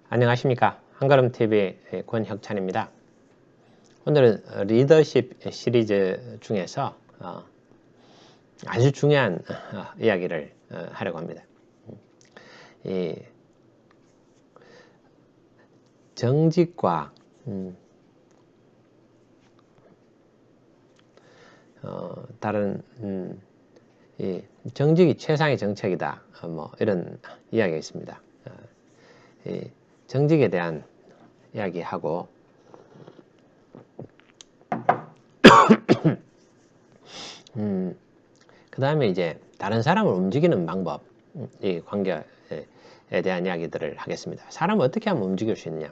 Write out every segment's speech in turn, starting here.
안녕하십니까. 한걸음TV의 권혁찬입니다. 오늘은 리더십 시리즈 중에서 아주 중요한 이야기를 하려고 합니다. 이 정직과 다른 이 정직이 최상의 정책이다. 뭐 이런 이야기가 있습니다. 이 정직에 대한 이야기하고 그 다음에 이제 다른 사람을 움직이는 방법, 이 관계에 대한 이야기들을 하겠습니다. 사람을 어떻게 하면 움직일 수 있느냐?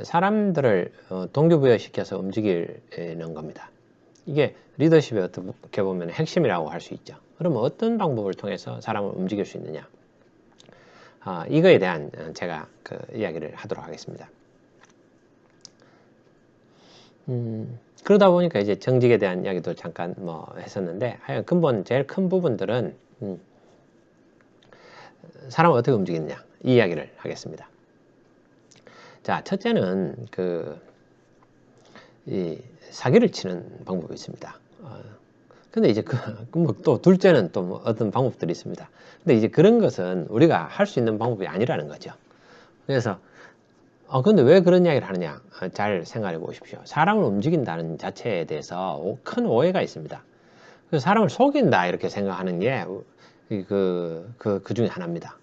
사람들을 동기부여시켜서 움직이는 겁니다. 이게 리더십의 어떻게 보면 핵심이라고 할 수 있죠. 그러면 어떤 방법을 통해서 사람을 움직일 수 있느냐? 이거에 대한 제가 그 이야기를 하도록 하겠습니다. 그러다 보니까 이제 정직에 대한 이야기도 잠깐 했었는데, 하여간 근본 제일 큰 부분들은 사람을 어떻게 움직이느냐 이 이야기를 하겠습니다. 자, 첫째는 이 사기를 치는 방법이 있습니다. 근데 이제 또 둘째는 또 어떤 방법들이 있습니다. 근데 이제 그런 것은 우리가 할 수 있는 방법이 아니라는 거죠. 그래서 근데 왜 그런 이야기를 하느냐? 잘 생각해 보십시오. 사람을 움직인다는 자체에 대해서 큰 오해가 있습니다. 그래서 사람을 속인다 이렇게 생각하는 게 그 중에 하나입니다.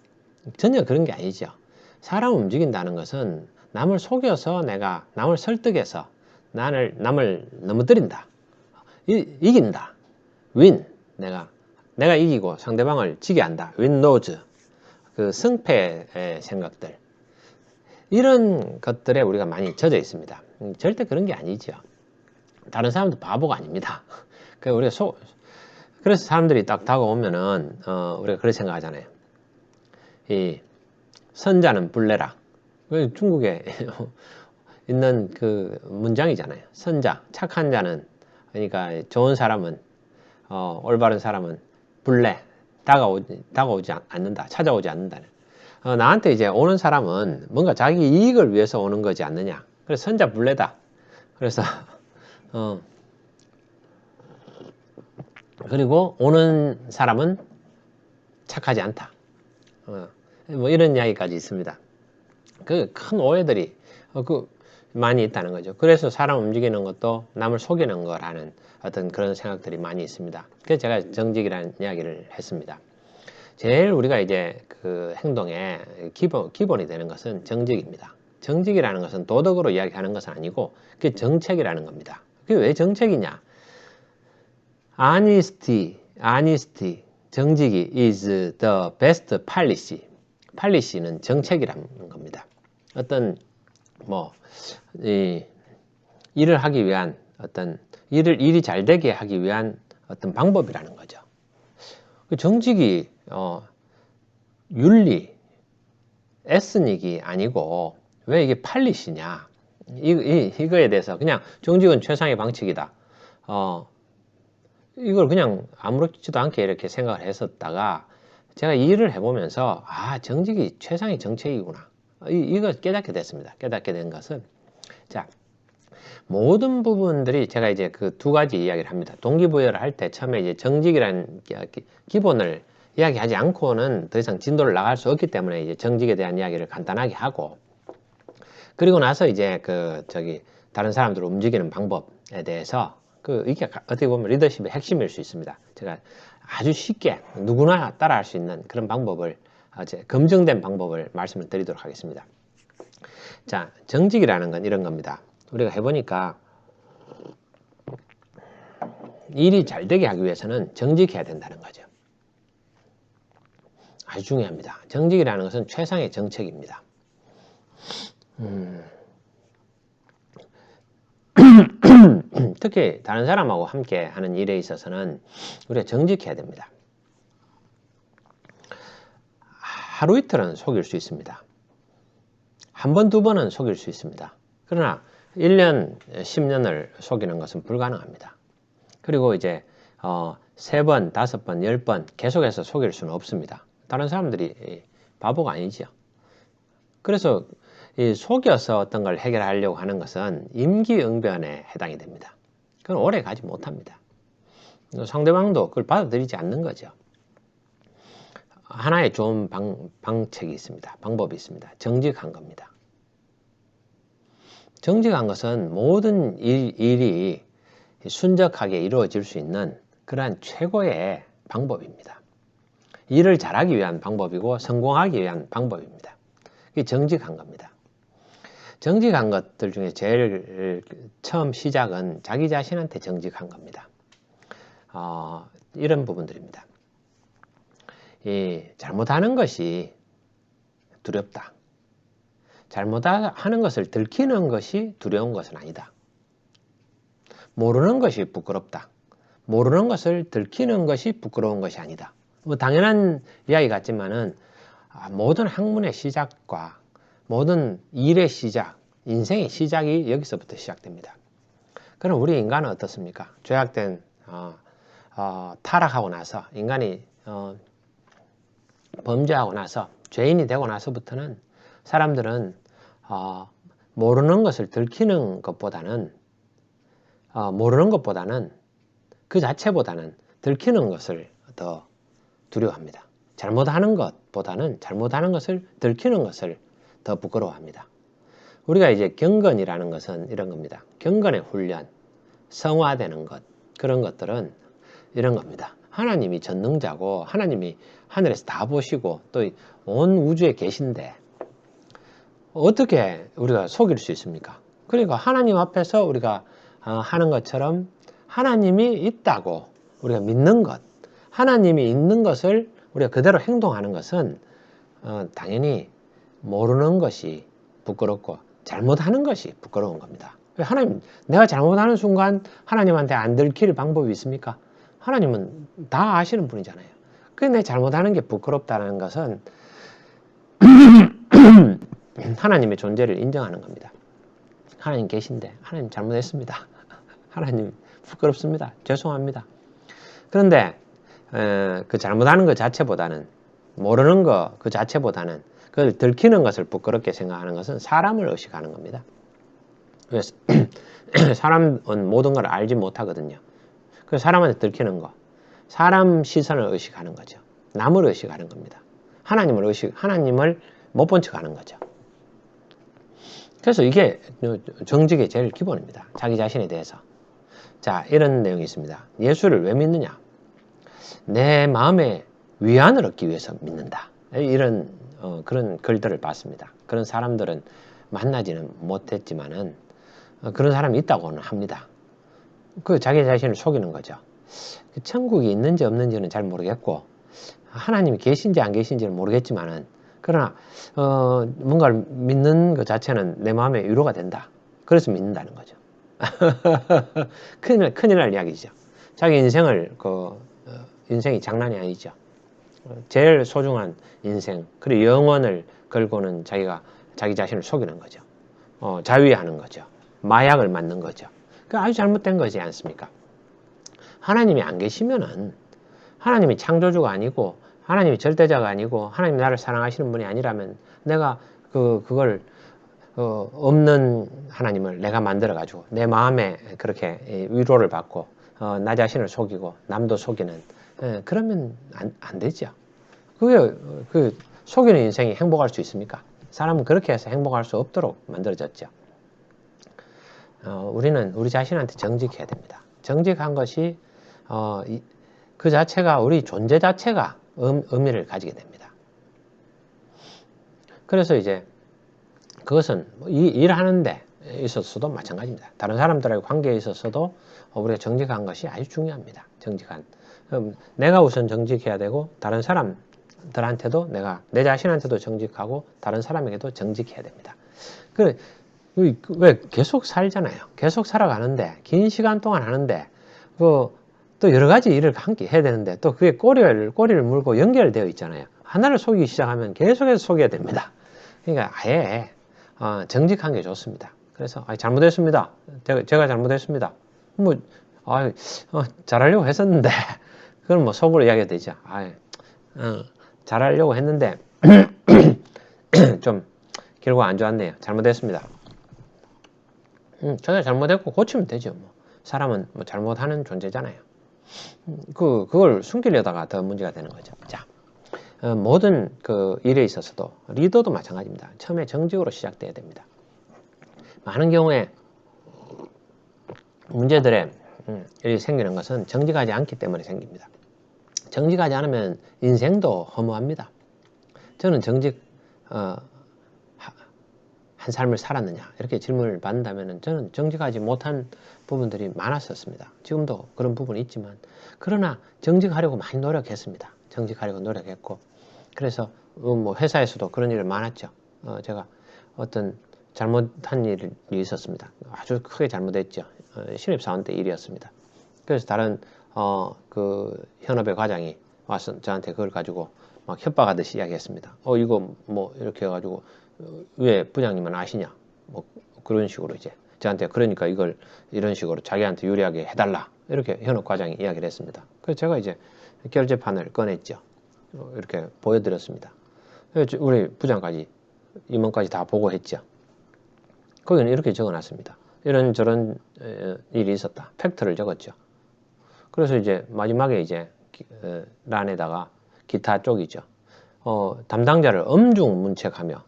전혀 그런 게 아니죠. 사람을 움직인다는 것은 남을 속여서 내가 남을 설득해서 남을 넘어뜨린다. 이긴다. 윈. 내가 이기고 상대방을 지게 한다. 윈 노즈. 그 승패의 생각들. 이런 것들에 우리가 많이 젖어 있습니다. 절대 그런 게 아니죠. 다른 사람도 바보가 아닙니다. 그래서 사람들이 딱 다가오면은 우리가 그렇게 생각하잖아요. 이 선자는 불내라. 중국에 있는 그 문장이잖아요. 선자, 착한 자는, 그러니까 좋은 사람은, 올바른 사람은 불내, 다가오지 않는다, 찾아오지 않는다. 나한테 이제 오는 사람은 뭔가 자기 이익을 위해서 오는 거지 않느냐. 그래서 선자 불내다. 그래서 그리고 오는 사람은 착하지 않다. 뭐 이런 이야기까지 있습니다. 그 큰 오해들이 많이 있다는 거죠. 그래서 사람 움직이는 것도 남을 속이는 거라는 어떤 그런 생각들이 많이 있습니다. 그래서 제가 정직이라는 이야기를 했습니다. 제일 우리가 이제 그 행동의 기본이 되는 것은 정직입니다. 정직이라는 것은 도덕으로 이야기하는 것은 아니고 그게 정책이라는 겁니다. 그게 왜 정책이냐? honesty, 정직이 is the best policy. policy는 정책이라는 겁니다. 어떤 일을 하기 위한 일이 잘 되게 하기 위한 어떤 방법이라는 거죠. 정직이 윤리, 에스닉이 아니고 왜 이게 팔리시냐? 이거에 대해서 그냥 정직은 최상의 방책이다. 이걸 그냥 아무렇지도 않게 이렇게 생각을 했었다가 제가 이 일을 해보면서 정직이 최상의 정책이구나. 이걸 깨닫게 됐습니다. 깨닫게 된 것은 자, 모든 부분들이 제가 이제 그 두 가지 이야기를 합니다. 동기부여를 할 때 처음에 이제 정직이라는 기본을 이야기하지 않고는 더 이상 진도를 나갈 수 없기 때문에 이제 정직에 대한 이야기를 간단하게 하고 그리고 나서 이제 다른 사람들을 움직이는 방법에 대해서 이게 어떻게 보면 리더십의 핵심일 수 있습니다. 제가 아주 쉽게 누구나 따라할 수 있는 그런 방법을 검증된 방법을 말씀을 드리도록 하겠습니다. 자, 정직이라는 건 이런 겁니다. 우리가 해보니까 일이 잘 되게 하기 위해서는 정직해야 된다는 거죠. 아주 중요합니다. 정직이라는 것은 최상의 정책입니다. 특히 다른 사람하고 함께 하는 일에 있어서는 우리가 정직해야 됩니다. 하루 이틀은 속일 수 있습니다. 한 번, 두 번은 속일 수 있습니다. 그러나 1년, 10년을 속이는 것은 불가능합니다. 그리고 이제 3번, 5번, 10번 계속해서 속일 수는 없습니다. 다른 사람들이 바보가 아니죠. 그래서 이 속여서 어떤 걸 해결하려고 하는 것은 임기응변에 해당이 됩니다. 그건 오래 가지 못합니다. 상대방도 그걸 받아들이지 않는 거죠. 하나의 좋은 방책이 있습니다. 방법이 있습니다. 정직한 겁니다. 정직한 것은 모든 일이 순적하게 이루어질 수 있는 그러한 최고의 방법입니다. 일을 잘하기 위한 방법이고 성공하기 위한 방법입니다. 그게 정직한 겁니다. 정직한 것들 중에 제일 처음 시작은 자기 자신한테 정직한 겁니다. 이런 부분들입니다. 잘못하는 것이 두렵다. 잘못하는 것을 들키는 것이 두려운 것은 아니다. 모르는 것이 부끄럽다. 모르는 것을 들키는 것이 부끄러운 것이 아니다. 뭐 당연한 이야기 같지만은 모든 학문의 시작과 모든 일의 시작, 인생의 시작이 여기서부터 시작됩니다. 그럼 우리 인간은 어떻습니까? 죄악된 타락하고 나서 인간이 범죄하고 나서 죄인이 되고 나서부터는 사람들은 모르는 것을 들키는 것보다는 그 자체보다는 들키는 것을 더 두려워합니다. 잘못하는 것보다는 잘못하는 것을 들키는 것을 더 부끄러워합니다. 우리가 이제 경건이라는 것은 이런 겁니다. 경건의 훈련, 성화되는 것, 그런 것들은 이런 겁니다. 하나님이 전능자고 하나님이 하늘에서 다 보시고 또 온 우주에 계신데 어떻게 우리가 속일 수 있습니까? 그러니까 하나님 앞에서 우리가 하는 것처럼 하나님이 있다고 우리가 믿는 것, 하나님이 있는 것을 우리가 그대로 행동하는 것은 당연히 모르는 것이 부끄럽고 잘못하는 것이 부끄러운 겁니다. 하나님, 내가 잘못하는 순간 하나님한테 안 들킬 방법이 있습니까? 하나님은 다 아시는 분이잖아요. 그래서 내 잘못하는 게 부끄럽다는 것은 하나님의 존재를 인정하는 겁니다. 하나님 계신데 하나님 잘못했습니다. 하나님 부끄럽습니다. 죄송합니다. 그런데 그 잘못하는 것 자체보다는 모르는 것 그 자체보다는 그걸 들키는 것을 부끄럽게 생각하는 것은 사람을 의식하는 겁니다. 그래서 사람은 모든 걸 알지 못하거든요. 그래서 사람한테 들키는 거, 사람 시선을 의식하는 거죠. 남을 의식하는 겁니다. 하나님을 못 본 척하는 거죠. 그래서 이게 정직의 제일 기본입니다. 자기 자신에 대해서. 자, 이런 내용이 있습니다. 예수를 왜 믿느냐? 내 마음에 위안을 얻기 위해서 믿는다. 이런 그런 글들을 봤습니다. 그런 사람들은 만나지는 못했지만은 그런 사람이 있다고는 합니다. 그 자기 자신을 속이는 거죠. 천국이 있는지 없는지는 잘 모르겠고 하나님이 계신지 안 계신지는 모르겠지만은 그러나 뭔가를 믿는 것 자체는 내 마음에 위로가 된다. 그래서 믿는다는 거죠. 큰일 날 이야기죠. 자기 인생을 인생이 장난이 아니죠. 제일 소중한 인생 그리고 영원을 걸고는 자기가 자기 자신을 속이는 거죠. 자위하는 거죠. 마약을 맞는 거죠. 그 아주 잘못된 거지 않습니까? 하나님이 안 계시면은 하나님이 창조주가 아니고 하나님이 절대자가 아니고 하나님이 나를 사랑하시는 분이 아니라면 내가 그걸 없는 하나님을 내가 만들어 가지고 내 마음에 그렇게 위로를 받고 나 자신을 속이고 남도 속이는 그러면 안 되죠. 그게 속이는 인생이 행복할 수 있습니까? 사람은 그렇게 해서 행복할 수 없도록 만들어졌죠. 우리는 우리 자신한테 정직해야 됩니다. 정직한 것이 그 자체가 우리 존재 자체가 의미를 가지게 됩니다. 그래서 이제 그것은 일하는 데 있어서도 마찬가지입니다. 다른 사람들과의 관계에 있어서도 우리가 정직한 것이 아주 중요합니다. 내가 우선 정직해야 되고 다른 사람들한테도 내 자신한테도 정직하고 다른 사람에게도 정직해야 됩니다. 왜 계속 살잖아요. 계속 살아가는데 긴 시간 동안 하는데 또 여러 가지 일을 함께 해야 되는데 또 그게 꼬리를 물고 연결되어 있잖아요. 하나를 속이기 시작하면 계속해서 속여야 됩니다. 그러니까 아예 정직한 게 좋습니다. 그래서 잘못했습니다. 제가 잘못했습니다. 잘하려고 했었는데 그건 뭐 속으로 이야기가 되죠. 잘하려고 했는데 좀 결과 안 좋았네요. 잘못했습니다. 전혀 잘못했고 고치면 되죠. 뭐. 사람은 뭐 잘못하는 존재잖아요. 그걸 숨기려다가 더 문제가 되는 거죠. 자, 모든 그 일에 있어서도 리더도 마찬가지입니다. 처음에 정직으로 시작돼야 됩니다. 많은 경우에 문제들의 일이 생기는 것은 정직하지 않기 때문에 생깁니다. 정직하지 않으면 인생도 허무합니다. 저는 한 삶을 살았느냐 이렇게 질문을 받는다면 저는 정직하지 못한 부분들이 많았었습니다. 지금도 그런 부분이 있지만 그러나 정직하려고 많이 노력했습니다. 정직하려고 노력했고 그래서 뭐 회사에서도 그런 일이 많았죠. 제가 어떤 잘못한 일이 있었습니다. 아주 크게 잘못했죠. 신입사원 때 일이었습니다. 그래서 다른 그 현업의 과장이 와서 저한테 그걸 가지고 막 협박하듯이 이야기했습니다. 이거 뭐 이렇게 해가지고 왜 부장님은 아시냐? 뭐 그런 식으로 이제 저한테 그러니까 이걸 이런 식으로 자기한테 유리하게 해달라 이렇게 현업 과장이 이야기를 했습니다. 그래서 제가 이제 결제판을 꺼냈죠. 이렇게 보여드렸습니다. 우리 부장까지 임원까지 다 보고했죠. 거기는 이렇게 적어놨습니다. 이런저런 일이 있었다. 팩트를 적었죠. 그래서 이제 마지막에 이제 란에다가 기타 쪽이죠. 담당자를 엄중문책하며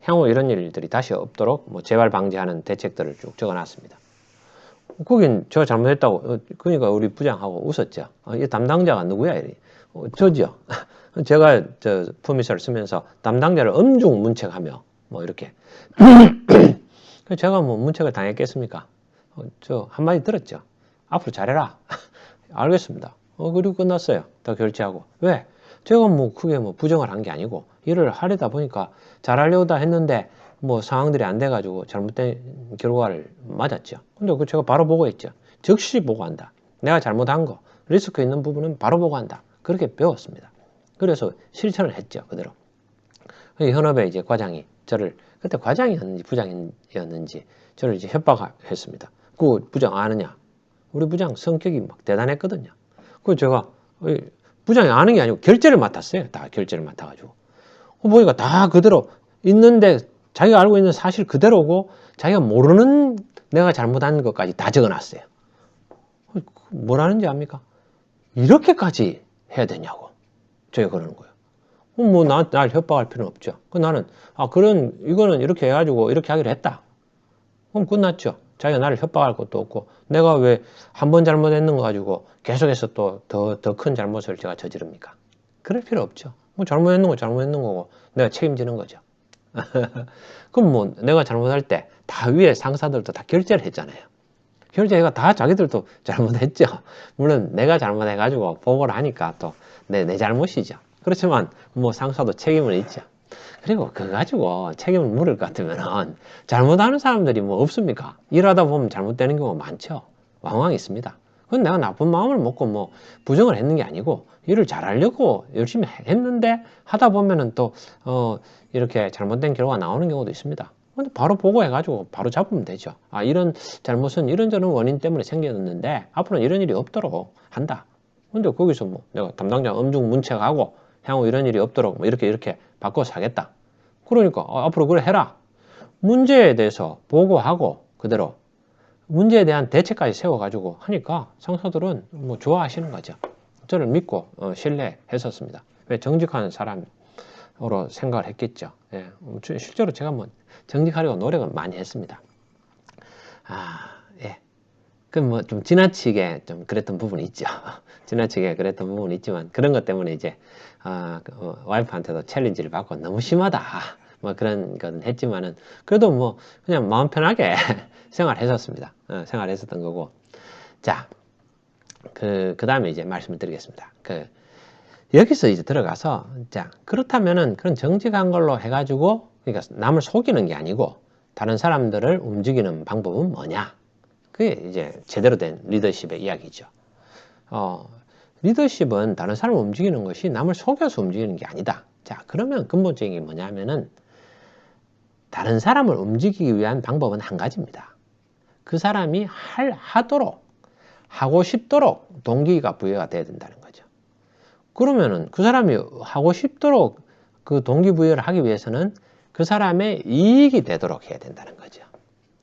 향후 이런 일들이 다시 없도록 뭐 재발 방지하는 대책들을 쭉 적어놨습니다. 거긴 제가 잘못했다고 그러니까 우리 부장하고 웃었죠. 이 담당자가 누구야? 저죠. 제가 저 품위서를 쓰면서 담당자를 엄중문책하며 뭐 이렇게 제가 뭐 문책을 당했겠습니까? 저 한마디 들었죠. 앞으로 잘해라. 알겠습니다. 그리고 끝났어요. 더 결제하고. 왜? 제가 뭐 크게 뭐 부정을 한 게 아니고 일을 하려다 보니까 잘하려다 했는데 뭐 상황들이 안 돼가지고 잘못된 결과를 맞았죠. 근데 그 제가 바로 보고했죠. 즉시 보고한다. 내가 잘못한 거, 리스크 있는 부분은 바로 보고한다. 그렇게 배웠습니다. 그래서 실천을 했죠. 그대로. 현업의 이제 과장이 저를 그때 과장이었는지 부장이었는지 저를 이제 협박했습니다. 그 부장 아느냐? 우리 부장 성격이 막 대단했거든요. 그 제가 부장이 아는 게 아니고 결제를 맡았어요. 다 결제를 맡아가지고. 보니까 다 그대로 있는데 자기가 알고 있는 사실 그대로고 자기가 모르는 내가 잘못한 것까지 다 적어놨어요. 뭐라는지 압니까? 이렇게까지 해야 되냐고. 제가 그러는 거예요. 뭐 날 협박할 필요는 없죠. 나는 이거는 이렇게 해가지고 이렇게 하기로 했다. 그럼 끝났죠. 자기가 나를 협박할 것도 없고 내가 왜 한 번 잘못했는 거 가지고 계속해서 또 더 큰 잘못을 제가 저지릅니까? 그럴 필요 없죠. 뭐 잘못했는 거 잘못했는 거고 내가 책임지는 거죠. 그럼 뭐 내가 잘못할 때 다 위에 상사들도 다 결제를 했잖아요. 결제가 다 자기들도 잘못했죠. 물론 내가 잘못해가지고 보고를 하니까 또 내 잘못이죠. 그렇지만 뭐 상사도 책임은 있죠. 그리고 그거 가지고 책임을 물을 것 같으면 잘못하는 사람들이 뭐 없습니까? 일하다 보면 잘못되는 경우가 많죠. 왕왕 있습니다. 그건 내가 나쁜 마음을 먹고 뭐 부정을 했는 게 아니고 일을 잘하려고 열심히 했는데 하다 보면은 또 이렇게 잘못된 결과가 나오는 경우도 있습니다. 근데 바로 보고해가지고 바로 잡으면 되죠. 이런 잘못은 이런저런 원인 때문에 생겼는데 앞으로는 이런 일이 없도록 한다. 근데 거기서 뭐 내가 담당자 엄중 문책하고 향후 이런 일이 없도록 뭐 이렇게 바꿔서 하겠다. 그러니까 앞으로 그래 해라. 문제에 대해서 보고하고 그대로 문제에 대한 대책까지 세워가지고 하니까 상사들은 뭐 좋아하시는 거죠. 저를 믿고 신뢰했었습니다. 왜 정직한 사람으로 생각을 했겠죠. 예. 실제로 제가 뭐 정직하려고 노력을 많이 했습니다. 예. 그 뭐 좀 지나치게 좀 그랬던 부분이 있죠. 지나치게 그랬던 부분이 있지만 그런 것 때문에 이제 와이프한테도 챌린지를 받고 너무 심하다. 뭐 그런 건 했지만은 그래도 뭐 그냥 마음 편하게 생활했었습니다. 생활했었던 거고. 자, 그 다음에 이제 말씀을 드리겠습니다. 여기서 이제 들어가서 자, 그렇다면은 그런 정직한 걸로 해가지고 그러니까 남을 속이는 게 아니고 다른 사람들을 움직이는 방법은 뭐냐? 그게 이제 제대로 된 리더십의 이야기죠. 리더십은 다른 사람을 움직이는 것이 남을 속여서 움직이는 게 아니다. 자, 그러면 근본적인 게 뭐냐면은 다른 사람을 움직이기 위한 방법은 한 가지입니다. 그 사람이 하고 싶도록 동기가 부여가 돼야 된다는 거죠. 그러면은 그 사람이 하고 싶도록 그 동기부여를 하기 위해서는 그 사람의 이익이 되도록 해야 된다는 거죠.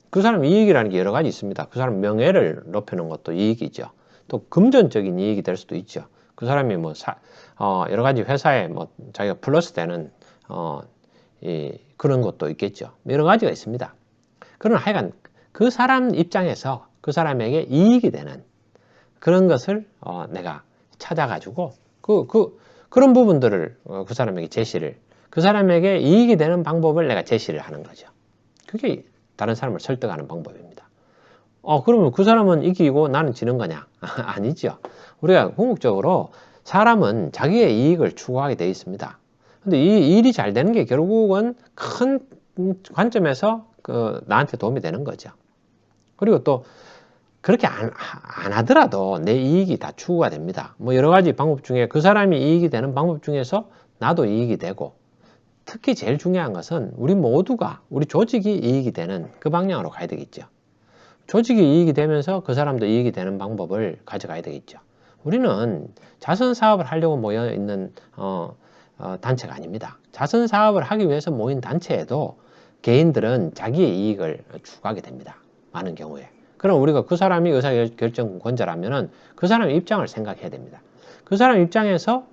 그 사람 이익이라는 게 여러 가지 있습니다. 그 사람 명예를 높이는 것도 이익이죠. 또 금전적인 이익이 될 수도 있죠. 그 사람이 뭐 여러 가지 회사에 뭐 자기가 플러스 되는 그런 것도 있겠죠. 여러 가지가 있습니다. 그러나 하여간 그 사람 입장에서 그 사람에게 이익이 되는 그런 것을 내가 찾아가지고 그런 부분들을 그 사람에게 제시를, 그 사람에게 이익이 되는 방법을 내가 제시를 하는 거죠. 그게 다른 사람을 설득하는 방법입니다. 그러면 그 사람은 이기고 나는 지는 거냐? 아니죠. 우리가 궁극적으로 사람은 자기의 이익을 추구하게 되어 있습니다. 근데 이 일이 잘 되는 게 결국은 큰 관점에서 나한테 도움이 되는 거죠. 그리고 또 그렇게 안 하더라도 내 이익이 다 추구가 됩니다. 뭐 여러 가지 방법 중에 그 사람이 이익이 되는 방법 중에서 나도 이익이 되고, 특히 제일 중요한 것은 우리 모두가, 우리 조직이 이익이 되는 그 방향으로 가야 되겠죠. 조직이 이익이 되면서 그 사람도 이익이 되는 방법을 가져가야 되겠죠. 우리는 자선 사업을 하려고 모여 있는 단체가 아닙니다. 자선 사업을 하기 위해서 모인 단체에도 개인들은 자기의 이익을 추구하게 됩니다. 많은 경우에. 그럼 우리가 그 사람이 의사결정권자라면은 그 사람의 입장을 생각해야 됩니다. 그 사람 입장에서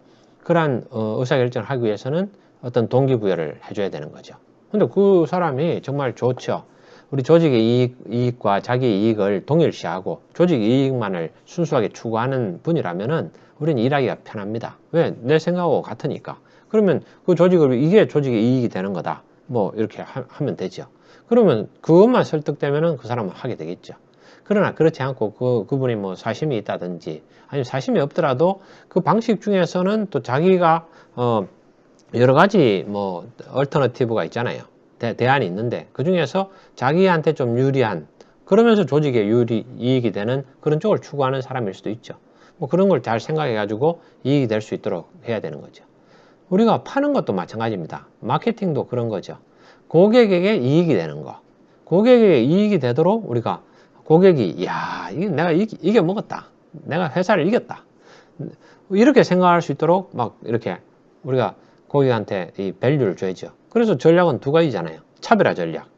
그러한 의사결정을 하기 위해서는 어떤 동기부여를 해줘야 되는 거죠. 근데 그 사람이 정말 좋죠. 우리 조직의 이익과 자기의 이익을 동일시하고 조직 이익만을 순수하게 추구하는 분이라면은 우리는 일하기가 편합니다. 왜? 내 생각하고 같으니까. 그러면 그 조직을, 이게 조직의 이익이 되는 거다. 뭐 이렇게 하면 되죠. 그러면 그것만 설득되면은 그 사람은 하게 되겠죠. 그러나 그렇지 않고 그분이 뭐 사심이 있다든지 아니면 사심이 없더라도 그 방식 중에서는 또 자기가 여러 가지 뭐 얼터너티브가 있잖아요. 대안이 있는데 그 중에서 자기한테 좀 유리한, 그러면서 조직에 이익이 되는 그런 쪽을 추구하는 사람일 수도 있죠. 뭐 그런 걸 잘 생각해 가지고 이익이 될 수 있도록 해야 되는 거죠. 우리가 파는 것도 마찬가지입니다. 마케팅도 그런 거죠. 고객에게 이익이 되는 거. 고객에게 이익이 되도록 우리가 고객이, 야, 내가 이겨 먹었다. 내가 회사를 이겼다. 이렇게 생각할 수 있도록 막 이렇게 우리가 고객한테 이 밸류를 줘야죠. 그래서 전략은 두 가지잖아요. 차별화 전략.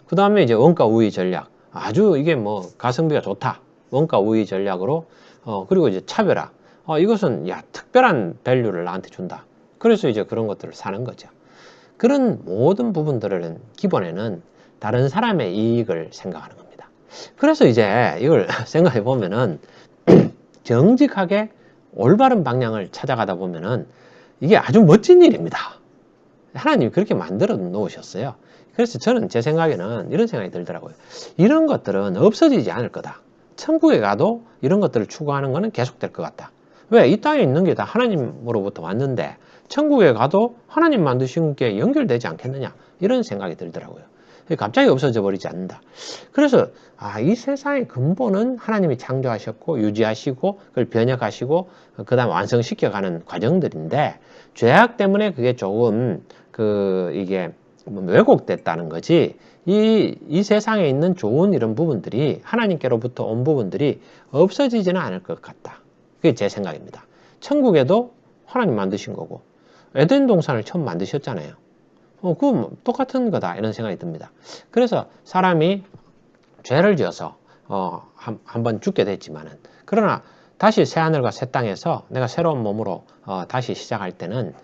그 다음에 이제 원가 우위 전략. 아주 이게 뭐 가성비가 좋다. 원가 우위 전략으로, 그리고 이제 차별화. 이것은 야, 특별한 밸류를 나한테 준다. 그래서 이제 그런 것들을 사는 거죠. 그런 모든 부분들은 기본에는 다른 사람의 이익을 생각하는 겁니다. 그래서 이제 이걸 생각해 보면은 정직하게 올바른 방향을 찾아가다 보면은 이게 아주 멋진 일입니다. 하나님이 그렇게 만들어 놓으셨어요. 그래서 저는 제 생각에는 이런 생각이 들더라고요. 이런 것들은 없어지지 않을 거다. 천국에 가도 이런 것들을 추구하는 것은 계속될 것 같다. 왜? 이 땅에 있는 게 다 하나님으로부터 왔는데 천국에 가도 하나님 만드신 게 연결되지 않겠느냐, 이런 생각이 들더라고요. 갑자기 없어져 버리지 않는다. 그래서 이 세상의 근본은 하나님이 창조하셨고 유지하시고 그걸 변혁하시고 그 다음 완성시켜가는 과정들인데, 죄악 때문에 그게 조금 이게 왜곡됐다는 거지, 이 세상에 있는 좋은 이런 부분들이, 하나님께로부터 온 부분들이 없어지지는 않을 것 같다. 그게 제 생각입니다. 천국에도 하나님 만드신 거고 에덴 동산을 처음 만드셨잖아요. 그건 똑같은 거다, 이런 생각이 듭니다. 그래서 사람이 죄를 지어서 한번 죽게 됐지만은, 그러나 다시 새하늘과 새 땅에서 내가 새로운 몸으로 다시 시작할 때는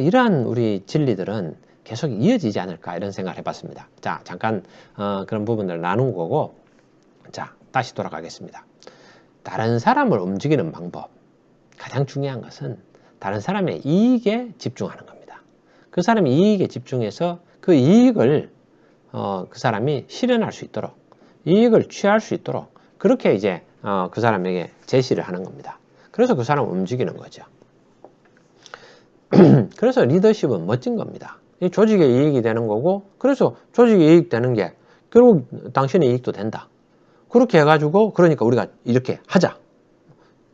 이러한 우리 진리들은 계속 이어지지 않을까, 이런 생각을 해봤습니다. 자, 잠깐 그런 부분을 나눈 거고, 자, 다시 돌아가겠습니다. 다른 사람을 움직이는 방법, 가장 중요한 것은 다른 사람의 이익에 집중하는 겁니다. 그 사람의 이익에 집중해서 그 이익을 그 사람이 실현할 수 있도록, 이익을 취할 수 있도록 그렇게 이제 그 사람에게 제시를 하는 겁니다. 그래서 그 사람을 움직이는 거죠. 그래서 리더십은 멋진 겁니다. 이 조직의 이익이 되는 거고, 그래서 조직의 이익 되는 게 결국 당신의 이익도 된다. 그렇게 해가지고, 그러니까 우리가 이렇게 하자,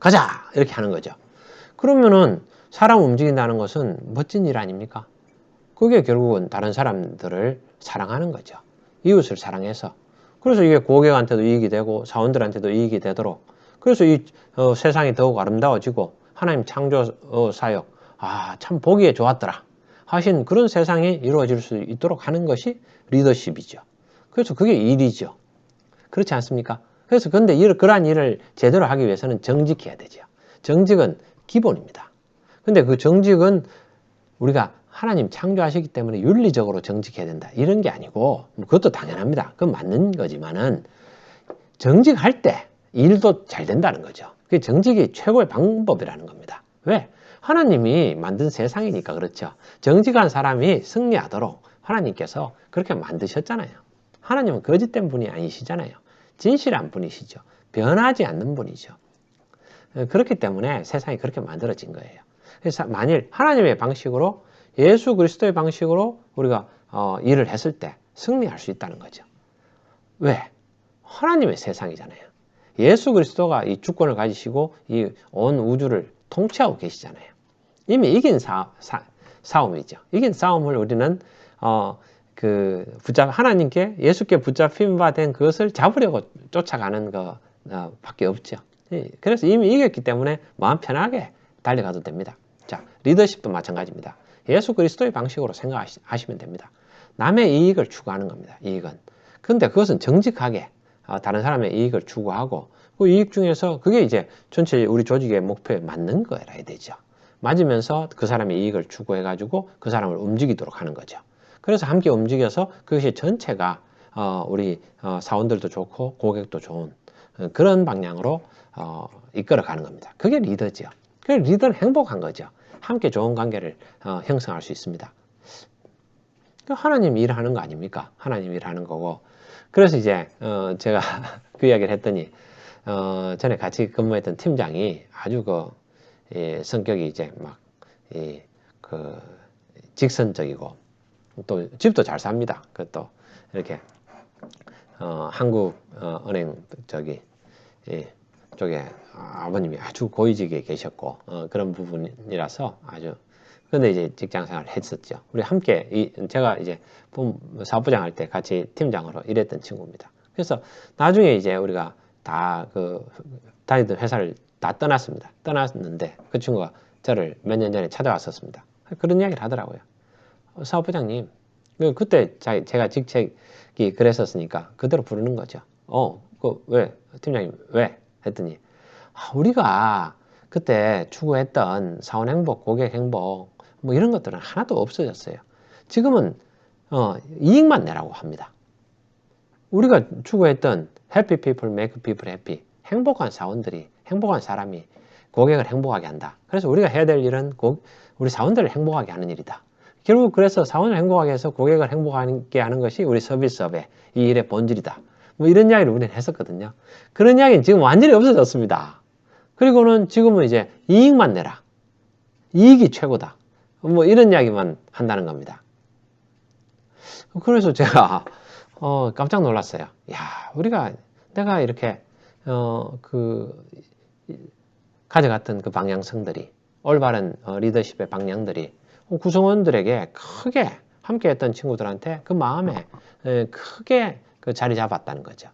가자, 이렇게 하는 거죠. 그러면은 사람 움직인다는 것은 멋진 일 아닙니까? 그게 결국은 다른 사람들을 사랑하는 거죠. 이웃을 사랑해서. 그래서 이게 고객한테도 이익이 되고 사원들한테도 이익이 되도록, 그래서 이 세상이 더욱 아름다워지고 하나님 창조 사역, 참 보기에 좋았더라. 하신 그런 세상이 이루어질 수 있도록 하는 것이 리더십이죠. 그래서 그게 일이죠. 그렇지 않습니까? 그래서 근데 그러한 일을 제대로 하기 위해서는 정직해야 되죠. 정직은 기본입니다. 근데 그 정직은 우리가 하나님 창조하시기 때문에 윤리적으로 정직해야 된다. 이런 게 아니고, 그것도 당연합니다. 그건 맞는 거지만은, 정직할 때 일도 잘 된다는 거죠. 그게 정직이 최고의 방법이라는 겁니다. 왜? 하나님이 만든 세상이니까 그렇죠. 정직한 사람이 승리하도록 하나님께서 그렇게 만드셨잖아요. 하나님은 거짓된 분이 아니시잖아요. 진실한 분이시죠. 변하지 않는 분이죠. 그렇기 때문에 세상이 그렇게 만들어진 거예요. 그래서 만일 하나님의 방식으로 예수 그리스도의 방식으로 우리가 일을 했을 때 승리할 수 있다는 거죠. 왜? 하나님의 세상이잖아요. 예수 그리스도가 이 주권을 가지시고 이 온 우주를 통치하고 계시잖아요. 이미 이긴 싸움이죠. 이긴 싸움을 우리는 하나님께 예수께 붙잡힘 바 된 그것을 잡으려고 쫓아가는 거 밖에 없죠. 그래서 이미 이겼기 때문에 마음 편하게 달려가도 됩니다. 자, 리더십도 마찬가지입니다. 예수 그리스도의 방식으로 생각하시면 됩니다. 남의 이익을 추구하는 겁니다. 이익은. 근데 그것은 정직하게 다른 사람의 이익을 추구하고 그 이익 중에서 그게 이제 전체 우리 조직의 목표에 맞는 거라 해야 되죠. 맞으면서 그 사람의 이익을 추구해가지고 그 사람을 움직이도록 하는 거죠. 그래서 함께 움직여서 그것이 전체가 우리 사원들도 좋고 고객도 좋은 그런 방향으로 이끌어가는 겁니다. 그게 리더죠. 그래서 리더는 행복한 거죠. 함께 좋은 관계를 형성할 수 있습니다. 하나님 일하는 거 아닙니까? 하나님 일하는 거고. 그래서 이제 제가 그 이야기를 했더니 전에 같이 근무했던 팀장이 아주 성격이 이제 막 직선적이고 또 집도 잘 삽니다. 그것도 이렇게 한국 은행 쪽에 아버님이 아주 고위직에 계셨고 그런 부분이라서 아주 근데 이제 직장 생활을 했었죠. 우리 함께 제가 이제 사업부장 할 때 같이 팀장으로 일했던 친구입니다. 그래서 나중에 이제 우리가 다 다니던 회사를 다 떠났습니다. 떠났는데 그 친구가 저를 몇 년 전에 찾아왔었습니다. 그런 이야기를 하더라고요. 사업부장님, 그때 제가 직책이 그랬었으니까 그대로 부르는 거죠. 왜? 팀장님, 왜? 했더니, 우리가 그때 추구했던 사원 행복, 고객 행복, 뭐 이런 것들은 하나도 없어졌어요. 지금은, 이익만 내라고 합니다. 우리가 추구했던 happy people make people happy. 행복한 사원들이, 행복한 사람이 고객을 행복하게 한다. 그래서 우리가 해야 될 일은 우리 사원들을 행복하게 하는 일이다. 결국 그래서 사원을 행복하게 해서 고객을 행복하게 하는 것이 우리 서비스업의 이 일의 본질이다. 뭐 이런 이야기를 우리는 했었거든요. 그런 이야기는 지금 완전히 없어졌습니다. 그리고는 지금은 이제 이익만 내라. 이익이 최고다. 뭐 이런 이야기만 한다는 겁니다. 그래서 제가 깜짝 놀랐어요. 야, 내가 이렇게 가져갔던 그 방향성들이 올바른 리더십의 방향들이 구성원들에게 크게 함께했던 친구들한테 그 마음에 크게 자리 잡았다는 거죠.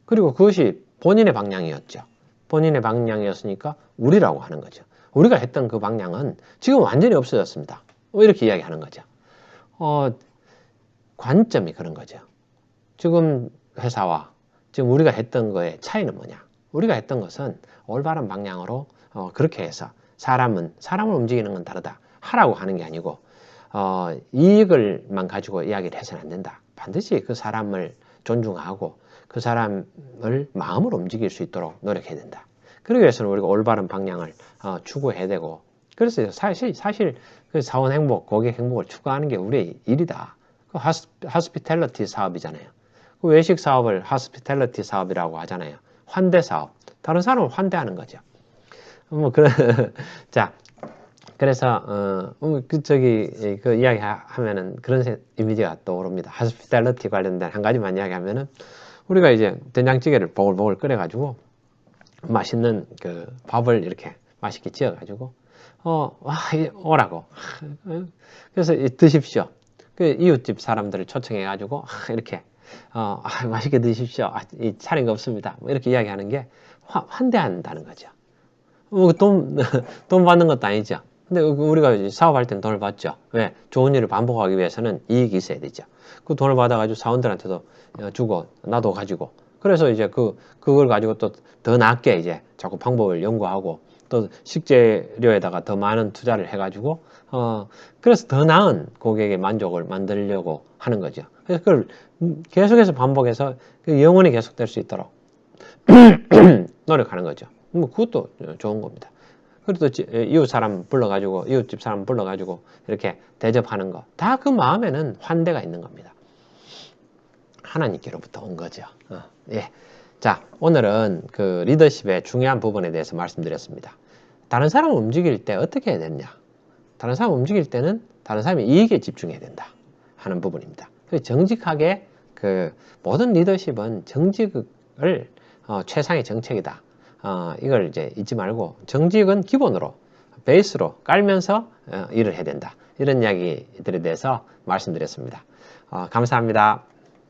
그리고 그것이 본인의 방향이었죠. 본인의 방향이었으니까 우리라고 하는 거죠. 우리가 했던 그 방향은 지금 완전히 없어졌습니다. 이렇게 이야기하는 거죠. 관점이 그런 거죠. 지금 회사와 지금 우리가 했던 거의 차이는 뭐냐? 우리가 했던 것은 올바른 방향으로 그렇게 해서 사람을 움직이는 건 다르다. 하라고 하는 게 아니고 이익을만 가지고 이야기를 해서는 안 된다. 반드시 그 사람을 존중하고 그 사람을 마음으로 움직일 수 있도록 노력해야 된다. 그러기 위해서는 우리가 올바른 방향을 추구해야 되고 그래서 사실 그 사원 행복, 고객 행복을 추구하는 게 우리의 일이다. 그 하스피탈리티 사업이잖아요. 그 외식 사업을 하스피탈리티 사업이라고 하잖아요. 환대 사업. 다른 사람을 환대하는 거죠. 자, 그래서 그 이야기 하면은 그런 이미지가 떠오릅니다. 하스피탈리티 관련된 한 가지만 이야기하면은 우리가 이제 된장찌개를 보글보글 끓여가지고 맛있는 그 밥을 이렇게 맛있게 지어가지고 오라고 그래서 드십시오. 그 이웃집 사람들을 초청해가지고 이렇게 맛있게 드십시오. 차린 거 없습니다. 뭐 이렇게 이야기하는 게 환대한다는 거죠. 돈 받는 것도 아니죠. 근데 우리가 이제 사업할 땐 돈을 받죠. 왜? 좋은 일을 반복하기 위해서는 이익이 있어야 되죠. 그 돈을 받아가지고 사원들한테도 주고, 나도 가지고. 그래서 이제 그걸 가지고 또 더 낫게 이제 자꾸 방법을 연구하고, 또 식재료에다가 더 많은 투자를 해가지고, 그래서 더 나은 고객의 만족을 만들려고 하는 거죠. 그래서 그걸 계속해서 반복해서 영원히 계속될 수 있도록 노력하는 거죠. 뭐 그것도 좋은 겁니다. 그리고 또 이웃 사람 불러가지고, 이웃집 사람 불러가지고 이렇게 대접하는 거. 다 그 마음에는 환대가 있는 겁니다. 하나님께로부터 온 거죠. 예. 자, 오늘은 그 리더십의 중요한 부분에 대해서 말씀드렸습니다. 다른 사람을 움직일 때 어떻게 해야 되느냐? 다른 사람을 움직일 때는 다른 사람의 이익에 집중해야 된다 하는 부분입니다. 정직하게 그 모든 리더십은 정직을 최상의 정책이다. 이걸 이제 잊지 말고 정직은 기본으로 베이스로 깔면서 일을 해야 된다. 이런 이야기들에 대해서 말씀드렸습니다. 감사합니다.